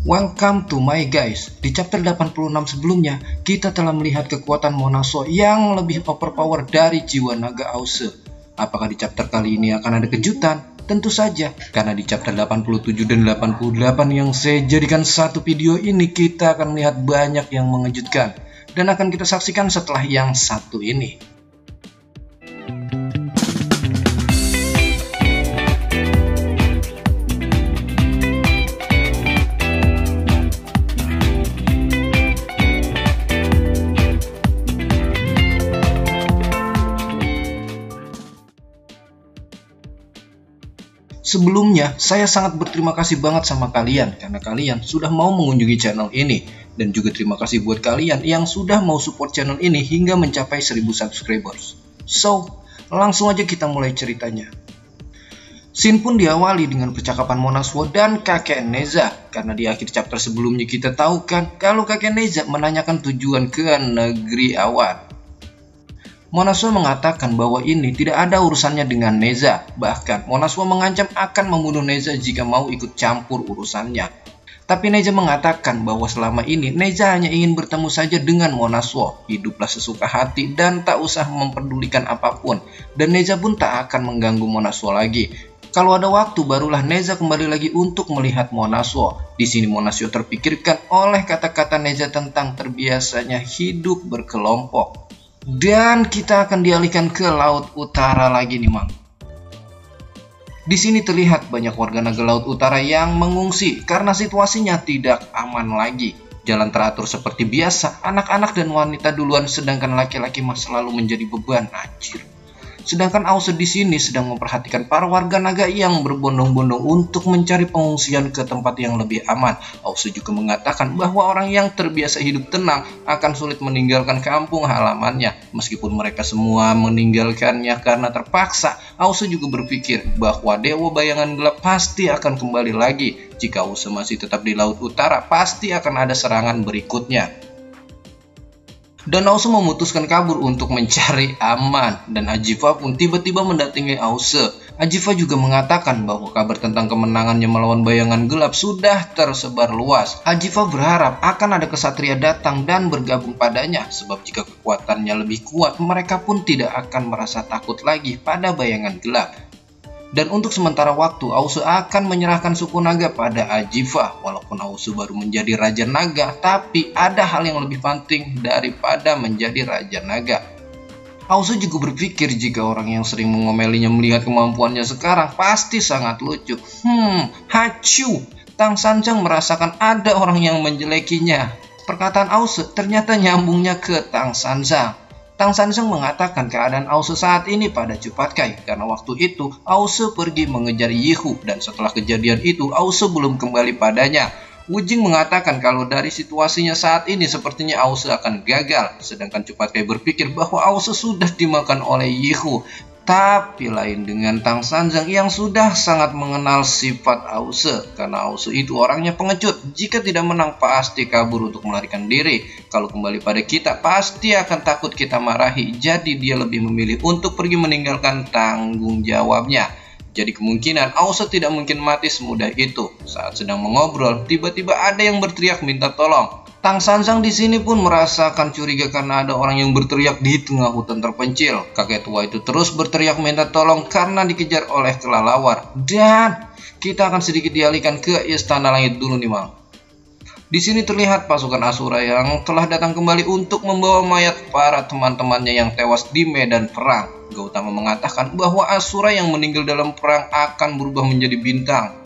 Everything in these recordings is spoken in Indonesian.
Welcome to my guys. Di chapter 86 sebelumnya, kita telah melihat kekuatan Monaswo yang lebih overpower dari jiwa naga Ause. Apakah di chapter kali ini akan ada kejutan? Tentu saja, karena di chapter 87 dan 88 yang saya jadikan satu video ini, kita akan melihat banyak yang mengejutkan. Dan akan kita saksikan setelah yang satu ini. Sebelumnya, saya sangat berterima kasih banget sama kalian karena kalian sudah mau mengunjungi channel ini. Dan juga terima kasih buat kalian yang sudah mau support channel ini hingga mencapai 1000 subscribers. So, langsung aja kita mulai ceritanya. Scene pun diawali dengan percakapan Monaswo dan kakek Neza. Karena di akhir chapter sebelumnya kita tahu kan kalau kakek Neza menanyakan tujuan ke negeri awan. Monaswo mengatakan bahwa ini tidak ada urusannya dengan Neza. Bahkan Monaswo mengancam akan membunuh Neza jika mau ikut campur urusannya. Tapi Neza mengatakan bahwa selama ini Neza hanya ingin bertemu saja dengan Monaswo. Hiduplah sesuka hati dan tak usah memperdulikan apapun. Dan Neza pun tak akan mengganggu Monaswo lagi. Kalau ada waktu barulah Neza kembali lagi untuk melihat Monaswo. Di sini Monaswo terpikirkan oleh kata-kata Neza tentang terbiasanya hidup berkelompok. Dan kita akan dialihkan ke laut utara lagi nih, Mang. Di sini terlihat banyak warga naga laut utara yang mengungsi karena situasinya tidak aman lagi. Jalan teratur seperti biasa, anak-anak dan wanita duluan sedangkan laki-laki masih selalu menjadi beban. Anjir. Sedangkan Ause di sini sedang memperhatikan para warga naga yang berbondong-bondong untuk mencari pengungsian ke tempat yang lebih aman. Ause juga mengatakan bahwa orang yang terbiasa hidup tenang akan sulit meninggalkan kampung halamannya. Meskipun mereka semua meninggalkannya karena terpaksa, Ause juga berpikir bahwa Dewa Bayangan Gelap pasti akan kembali lagi. Jika Ause masih tetap di Laut Utara, pasti akan ada serangan berikutnya. Dan Ause memutuskan kabur untuk mencari aman. Dan Ajifa pun tiba-tiba mendatangi Ause. Ajifa juga mengatakan bahwa kabar tentang kemenangannya melawan Bayangan Gelap sudah tersebar luas. Ajifa berharap akan ada kesatria datang dan bergabung padanya. Sebab jika kekuatannya lebih kuat, mereka pun tidak akan merasa takut lagi pada Bayangan Gelap. Dan untuk sementara waktu, Ause akan menyerahkan suku naga pada Ajifa. Walaupun Ause baru menjadi Raja Naga, tapi ada hal yang lebih penting daripada menjadi Raja Naga. Ause juga berpikir jika orang yang sering mengomelinya melihat kemampuannya sekarang pasti sangat lucu. Hacu! Tang Sanjang merasakan ada orang yang menjelekinya. Perkataan Ause ternyata nyambungnya ke Tang Sanjang. Tang Sanjang mengatakan keadaan Ause saat ini pada Cupatkai karena waktu itu Ause pergi mengejar Yihu dan setelah kejadian itu Ause belum kembali padanya. Wujing mengatakan kalau dari situasinya saat ini sepertinya Ause akan gagal, sedangkan Cupatkai berpikir bahwa Ause sudah dimakan oleh Yihu. Tapi lain dengan Tang Sanjang yang sudah sangat mengenal sifat Ause. Karena Ause itu orangnya pengecut. Jika tidak menang pasti kabur untuk melarikan diri. Kalau kembali pada kita pasti akan takut kita marahi. Jadi dia lebih memilih untuk pergi meninggalkan tanggung jawabnya. Jadi kemungkinan Ause tidak mungkin mati semudah itu. Saat sedang mengobrol, tiba-tiba ada yang berteriak minta tolong. Tang Sanjang di sini pun merasakan curiga karena ada orang yang berteriak di tengah hutan terpencil. Kakek tua itu terus berteriak minta tolong karena dikejar oleh kelelawar. Dan kita akan sedikit dialihkan ke Istana Langit dulu nih, Mang. Di sini terlihat pasukan Asura yang telah datang kembali untuk membawa mayat para teman-temannya yang tewas di medan perang. Gautama mengatakan bahwa Asura yang meninggal dalam perang akan berubah menjadi bintang.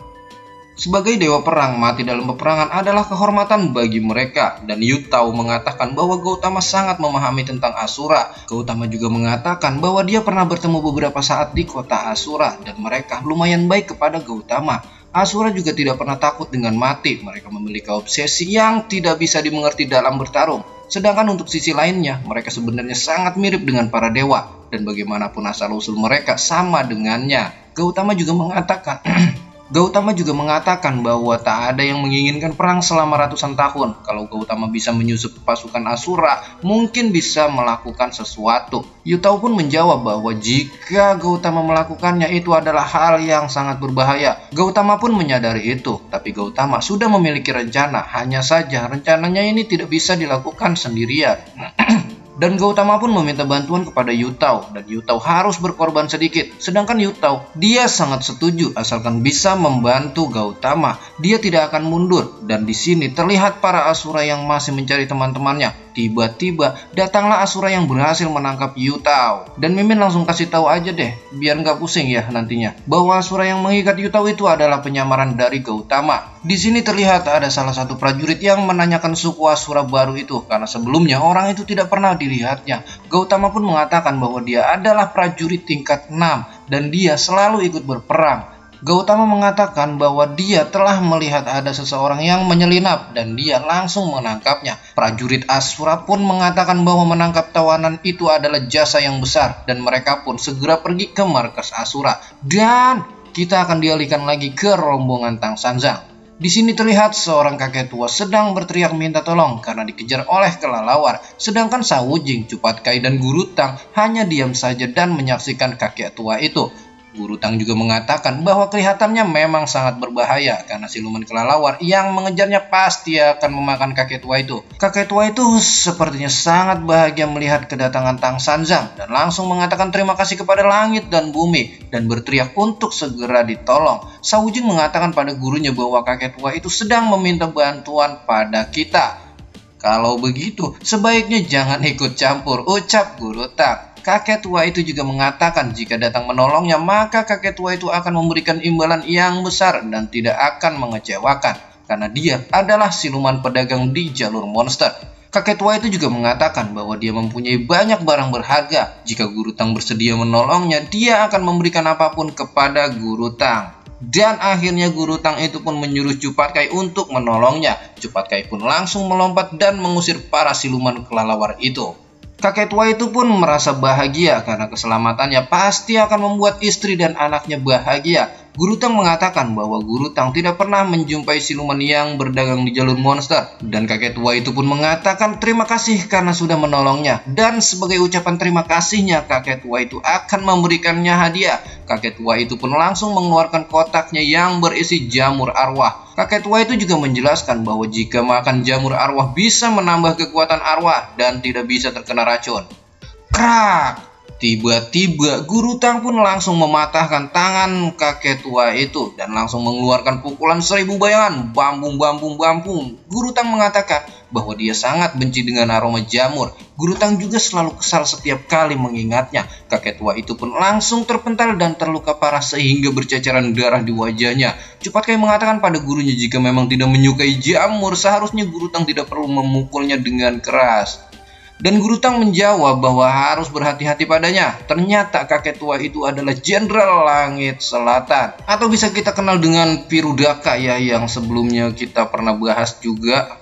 Sebagai dewa perang, mati dalam peperangan adalah kehormatan bagi mereka. Dan Yutao mengatakan bahwa Gautama sangat memahami tentang Asura. Gautama juga mengatakan bahwa dia pernah bertemu beberapa saat di kota Asura. Dan mereka lumayan baik kepada Gautama. Asura juga tidak pernah takut dengan mati. Mereka memiliki obsesi yang tidak bisa dimengerti dalam bertarung. Sedangkan untuk sisi lainnya, mereka sebenarnya sangat mirip dengan para dewa. Dan bagaimanapun asal-usul mereka sama dengannya. Gautama juga mengatakan Gautama juga mengatakan bahwa tak ada yang menginginkan perang selama ratusan tahun. Kalau Gautama bisa menyusup pasukan Asura, mungkin bisa melakukan sesuatu. Yutao pun menjawab bahwa jika Gautama melakukannya itu adalah hal yang sangat berbahaya. Gautama pun menyadari itu, tapi Gautama sudah memiliki rencana. Hanya saja rencananya ini tidak bisa dilakukan sendirian. Dan Gautama pun meminta bantuan kepada Yutao, dan Yutao harus berkorban sedikit. Sedangkan Yutao, dia sangat setuju asalkan bisa membantu Gautama. Dia tidak akan mundur, dan di sini terlihat para Asura yang masih mencari teman-temannya. Tiba-tiba datanglah Asura yang berhasil menangkap Yutao. Dan Mimin langsung kasih tahu aja deh, biar nggak pusing ya nantinya, bahwa Asura yang mengikat Yutao itu adalah penyamaran dari Gautama. Di sini terlihat ada salah satu prajurit yang menanyakan suku Asura baru itu, karena sebelumnya orang itu tidak pernah dilihatnya. Gautama pun mengatakan bahwa dia adalah prajurit tingkat 6 dan dia selalu ikut berperang. Gautama mengatakan bahwa dia telah melihat ada seseorang yang menyelinap dan dia langsung menangkapnya. Prajurit Asura pun mengatakan bahwa menangkap tawanan itu adalah jasa yang besar dan mereka pun segera pergi ke markas Asura. Dan kita akan dialihkan lagi ke rombongan Tang Sanzang. Di sini terlihat seorang kakek tua sedang berteriak minta tolong karena dikejar oleh kelelawar. Sedangkan Sawujing, Cupat Kai, dan Guru Tang hanya diam saja dan menyaksikan kakek tua itu. Guru Tang juga mengatakan bahwa kelihatannya memang sangat berbahaya karena siluman kelelawar yang mengejarnya pasti akan memakan kakek tua itu. Kakek tua itu sepertinya sangat bahagia melihat kedatangan Tang Sanzang dan langsung mengatakan terima kasih kepada langit dan bumi dan berteriak untuk segera ditolong. Sawujing mengatakan pada gurunya bahwa kakek tua itu sedang meminta bantuan pada kita. Kalau begitu, sebaiknya jangan ikut campur, ucap Guru Tang. Kakek tua itu juga mengatakan jika datang menolongnya, maka kakek tua itu akan memberikan imbalan yang besar dan tidak akan mengecewakan, karena dia adalah siluman pedagang di jalur monster. Kakek tua itu juga mengatakan bahwa dia mempunyai banyak barang berharga. Jika Guru Tang bersedia menolongnya, dia akan memberikan apapun kepada Guru Tang. Dan akhirnya Guru Tang itu pun menyuruh Cupat Kai untuk menolongnya. Cupat Kai pun langsung melompat dan mengusir para siluman kelelawar itu. Kakek tua itu pun merasa bahagia karena keselamatannya pasti akan membuat istri dan anaknya bahagia. Guru Tang mengatakan bahwa Guru Tang tidak pernah menjumpai siluman yang berdagang di jalur monster. Dan kakek tua itu pun mengatakan terima kasih karena sudah menolongnya. Dan sebagai ucapan terima kasihnya, kakek tua itu akan memberikannya hadiah. Kakek tua itu pun langsung mengeluarkan kotaknya yang berisi jamur arwah. Kakek tua itu juga menjelaskan bahwa jika makan jamur arwah bisa menambah kekuatan arwah dan tidak bisa terkena racun. Krak! Tiba-tiba Guru Tang pun langsung mematahkan tangan kakek tua itu dan langsung mengeluarkan pukulan 1000 bayangan. Bambung. Guru Tang mengatakan bahwa dia sangat benci dengan aroma jamur. Guru Tang juga selalu kesal setiap kali mengingatnya. Kakek tua itu pun langsung terpental dan terluka parah sehingga berceceran darah di wajahnya. Cupat Kai mengatakan pada gurunya jika memang tidak menyukai jamur, seharusnya Guru Tang tidak perlu memukulnya dengan keras. Dan Guru Tang menjawab bahwa harus berhati-hati padanya. Ternyata kakek tua itu adalah Jenderal Langit Selatan, atau bisa kita kenal dengan Pirudaka ya, yang sebelumnya kita pernah bahas juga.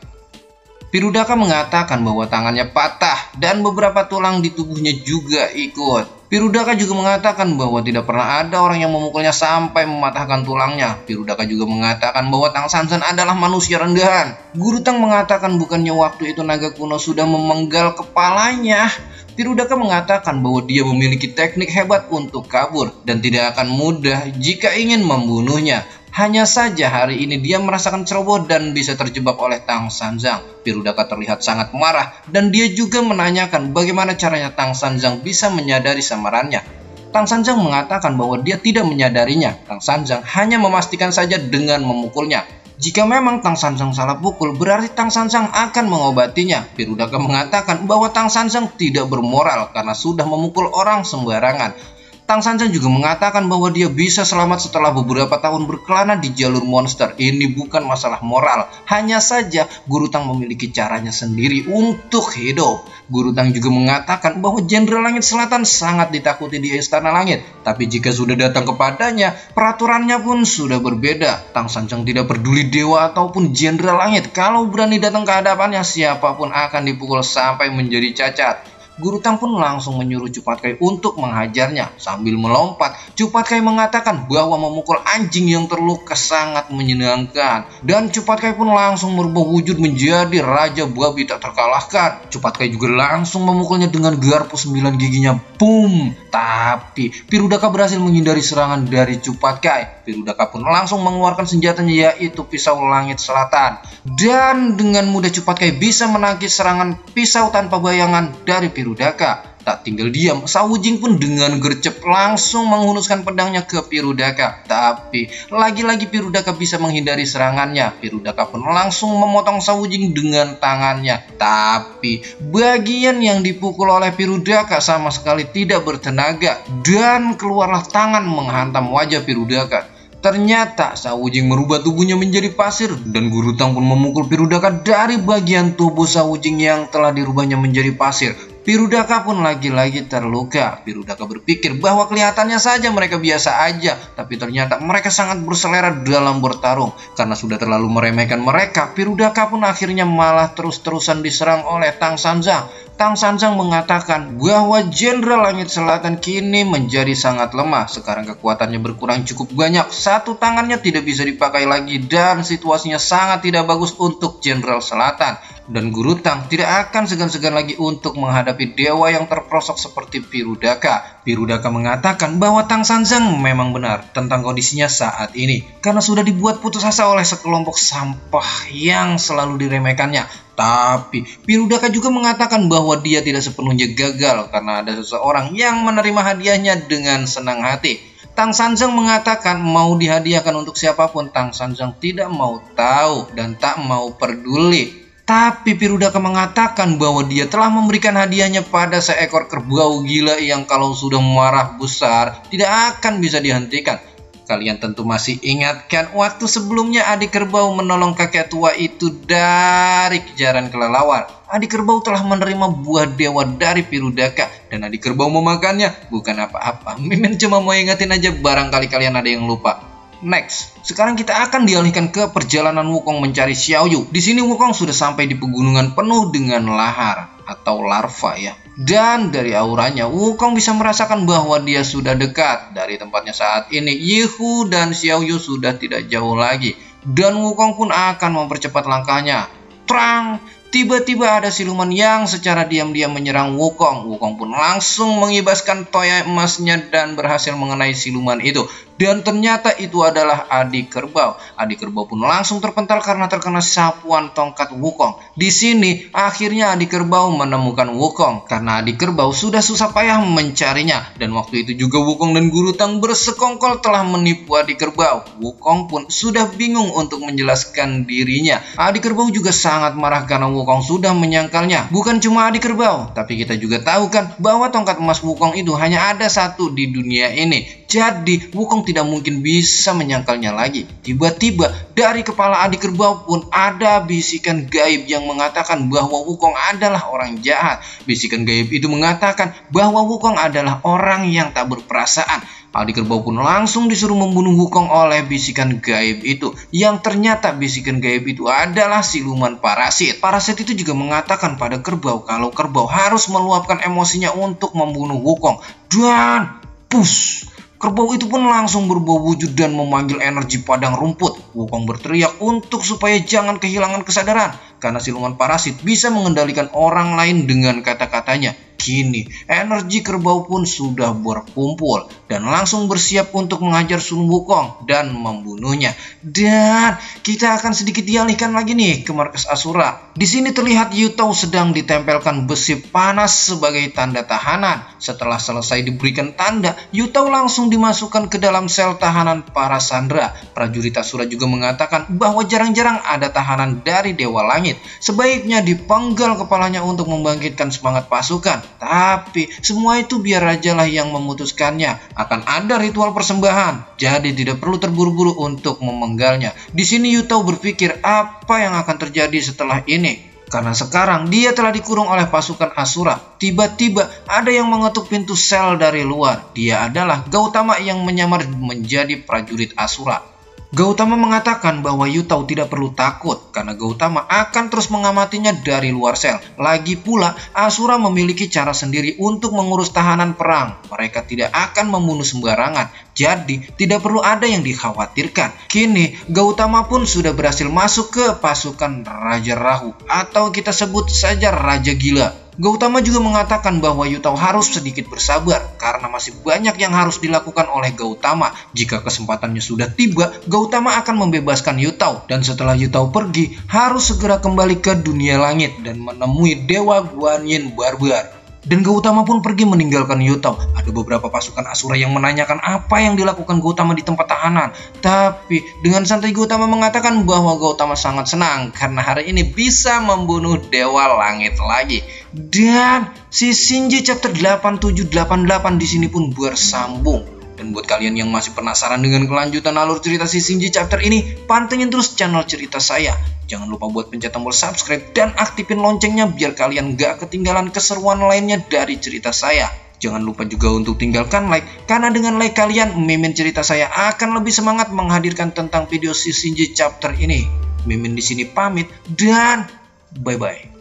Pirudaka mengatakan bahwa tangannya patah dan beberapa tulang di tubuhnya juga ikut. Pirudaka juga mengatakan bahwa tidak pernah ada orang yang memukulnya sampai mematahkan tulangnya. Pirudaka juga mengatakan bahwa Tang Sanzang adalah manusia rendahan. Guru Tang mengatakan bukannya waktu itu naga kuno sudah memenggal kepalanya. Pirudaka mengatakan bahwa dia memiliki teknik hebat untuk kabur dan tidak akan mudah jika ingin membunuhnya. Hanya saja hari ini dia merasakan ceroboh dan bisa terjebak oleh Tang Sanzang. Pirudaka terlihat sangat marah dan dia juga menanyakan bagaimana caranya Tang Sanzang bisa menyadari samarannya. Tang Sanzang mengatakan bahwa dia tidak menyadarinya. Tang Sanzang hanya memastikan saja dengan memukulnya. Jika memang Tang Sanzang salah pukul, berarti Tang Sanzang akan mengobatinya. Pirudaka mengatakan bahwa Tang Sanzang tidak bermoral karena sudah memukul orang sembarangan. Tang Sanzang juga mengatakan bahwa dia bisa selamat setelah beberapa tahun berkelana di jalur monster. Ini bukan masalah moral, hanya saja Guru Tang memiliki caranya sendiri untuk hidup. Guru Tang juga mengatakan bahwa Jenderal Langit Selatan sangat ditakuti di Istana Langit. Tapi jika sudah datang kepadanya, peraturannya pun sudah berbeda. Tang Sanzang tidak peduli dewa ataupun Jenderal Langit. Kalau berani datang ke hadapannya, siapapun akan dipukul sampai menjadi cacat. Gurutang pun langsung menyuruh Cupatkai untuk menghajarnya. Sambil melompat, Cupatkai mengatakan bahwa memukul anjing yang terluka sangat menyenangkan. Dan Cupatkai pun langsung merubah wujud menjadi Raja Babi tak terkalahkan. Cupatkai juga langsung memukulnya dengan garpu 9 giginya. Boom! Tapi Pirudaka berhasil menghindari serangan dari Cupatkai. Pirudaka pun langsung mengeluarkan senjatanya, yaitu pisau langit selatan. Dan dengan mudah Cupatkai bisa menangkis serangan pisau tanpa bayangan dari Pirudaka. Tak tinggal diam, Sawu Jing pun dengan gercep langsung menghunuskan pedangnya ke Pirudaka. Tapi lagi-lagi Pirudaka bisa menghindari serangannya. Pirudaka pun langsung memotong Sawu Jing dengan tangannya. Tapi bagian yang dipukul oleh Pirudaka sama sekali tidak bertenaga. Dan keluarlah tangan menghantam wajah Pirudaka. Ternyata Sawu Jing merubah tubuhnya menjadi pasir, dan Gurutang pun memukul Pirudaka dari bagian tubuh Sawu Jing yang telah dirubahnya menjadi pasir. Pirudaka pun lagi-lagi terluka. Pirudaka berpikir bahwa kelihatannya saja mereka biasa aja, tapi ternyata mereka sangat berselera dalam bertarung. Karena sudah terlalu meremehkan mereka, Pirudaka pun akhirnya malah terus-terusan diserang oleh Tang Sanzang. Tang Sanzang mengatakan bahwa Jenderal Langit Selatan kini menjadi sangat lemah. Sekarang kekuatannya berkurang cukup banyak. Satu tangannya tidak bisa dipakai lagi dan situasinya sangat tidak bagus untuk Jenderal Selatan. Dan Gurutang tidak akan segan-segan lagi untuk menghadapi dewa yang terperosok seperti Pirudaka. Pirudaka mengatakan bahwa Tang Sanzang memang benar tentang kondisinya saat ini, karena sudah dibuat putus asa oleh sekelompok sampah yang selalu diremehkannya. Tapi Pirudaka juga mengatakan bahwa dia tidak sepenuhnya gagal karena ada seseorang yang menerima hadiahnya dengan senang hati. Tang Sanzang mengatakan mau dihadiahkan untuk siapapun, Tang Sanzang tidak mau tahu dan tak mau peduli. Tapi Pirudaka mengatakan bahwa dia telah memberikan hadiahnya pada seekor kerbau gila yang kalau sudah marah besar tidak akan bisa dihentikan. Kalian tentu masih ingat kan waktu sebelumnya adik kerbau menolong kakek tua itu dari kejaran kelelawar. Adik kerbau telah menerima buah dewa dari Pirudaka dan adik kerbau memakannya. Bukan apa-apa, Mimin cuma mau ingetin aja, barangkali kalian ada yang lupa. Next, sekarang kita akan dialihkan ke perjalanan Wukong mencari Xiaoyu. Di sini Wukong sudah sampai di pegunungan penuh dengan lahar atau larva ya. Dan dari auranya Wukong bisa merasakan bahwa dia sudah dekat. Dari tempatnya saat ini Yehu dan Xiaoyu sudah tidak jauh lagi. Dan Wukong pun akan mempercepat langkahnya. Trang! Tiba-tiba ada siluman yang secara diam-diam menyerang Wukong. Wukong pun langsung mengibaskan toya emasnya dan berhasil mengenai siluman itu. Dan ternyata itu adalah adik kerbau. Adik kerbau pun langsung terpental karena terkena sapuan tongkat Wukong. Di sini akhirnya adik kerbau menemukan Wukong karena adik kerbau sudah susah payah mencarinya. Dan waktu itu juga Wukong dan Gurutang bersekongkol telah menipu adik kerbau. Wukong pun sudah bingung untuk menjelaskan dirinya. Adik kerbau juga sangat marah karena Wukong sudah menyangkalnya. Bukan cuma adik kerbau, tapi kita juga tahu kan bahwa tongkat emas Wukong itu hanya ada satu di dunia ini. Jadi Wukong tidak mungkin bisa menyangkalnya lagi. Tiba-tiba dari kepala adik kerbau pun ada bisikan gaib yang mengatakan bahwa Wukong adalah orang jahat. Bisikan gaib itu mengatakan bahwa Wukong adalah orang yang tak berperasaan. Adik kerbau pun langsung disuruh membunuh Wukong oleh bisikan gaib itu. Yang ternyata bisikan gaib itu adalah siluman parasit. Parasit itu juga mengatakan pada kerbau kalau kerbau harus meluapkan emosinya untuk membunuh Wukong. Dan push! Kerbau itu pun langsung berubah wujud dan memanggil energi padang rumput. Wukong berteriak untuk supaya jangan kehilangan kesadaran, karena siluman parasit bisa mengendalikan orang lain dengan kata-katanya. Kini energi kerbau pun sudah berkumpul dan langsung bersiap untuk menghajar Sun Wukong dan membunuhnya. Dan kita akan sedikit dialihkan lagi nih ke markas Asura. Di sini terlihat Yutao sedang ditempelkan besi panas sebagai tanda tahanan. Setelah selesai diberikan tanda, Yutao langsung dimasukkan ke dalam sel tahanan para sandera. Prajurit Asura juga mengatakan bahwa jarang-jarang ada tahanan dari Dewa Langit. Sebaiknya dipenggal kepalanya untuk membangkitkan semangat pasukan. Tapi semua itu biar rajalah yang memutuskannya. Akan ada ritual persembahan, jadi tidak perlu terburu-buru untuk memenggalnya. Di sini Yutao berpikir apa yang akan terjadi setelah ini. Karena sekarang dia telah dikurung oleh pasukan Asura. Tiba-tiba ada yang mengetuk pintu sel dari luar. Dia adalah Gautama yang menyamar menjadi prajurit Asura. Gautama mengatakan bahwa Yutao tidak perlu takut karena Gautama akan terus mengamatinya dari luar sel. Lagi pula, Asura memiliki cara sendiri untuk mengurus tahanan perang. Mereka tidak akan membunuh sembarangan, jadi tidak perlu ada yang dikhawatirkan. Kini, Gautama pun sudah berhasil masuk ke pasukan Raja Rahu atau kita sebut saja Raja Gila. Gautama juga mengatakan bahwa Yutao harus sedikit bersabar karena masih banyak yang harus dilakukan oleh Gautama. Jika kesempatannya sudah tiba, Gautama akan membebaskan Yutao, dan setelah Yutao pergi, harus segera kembali ke dunia langit dan menemui Dewa Guanyin Barbar. Dan Gautama pun pergi meninggalkan Yutao. Ada beberapa pasukan Asura yang menanyakan apa yang dilakukan Gautama di tempat tahanan. Tapi dengan santai Gautama mengatakan bahwa Gautama sangat senang karena hari ini bisa membunuh Dewa Langit lagi. Dan si Shinji chapter 8788 di sini pun bersambung. Dan buat kalian yang masih penasaran dengan kelanjutan alur cerita si Shinji chapter ini, pantengin terus channel cerita saya. Jangan lupa buat pencet tombol subscribe dan aktifin loncengnya biar kalian gak ketinggalan keseruan lainnya dari cerita saya. Jangan lupa juga untuk tinggalkan like, karena dengan like kalian, Mimin cerita saya akan lebih semangat menghadirkan tentang video si Shinji chapter ini. Mimin di sini pamit dan bye-bye.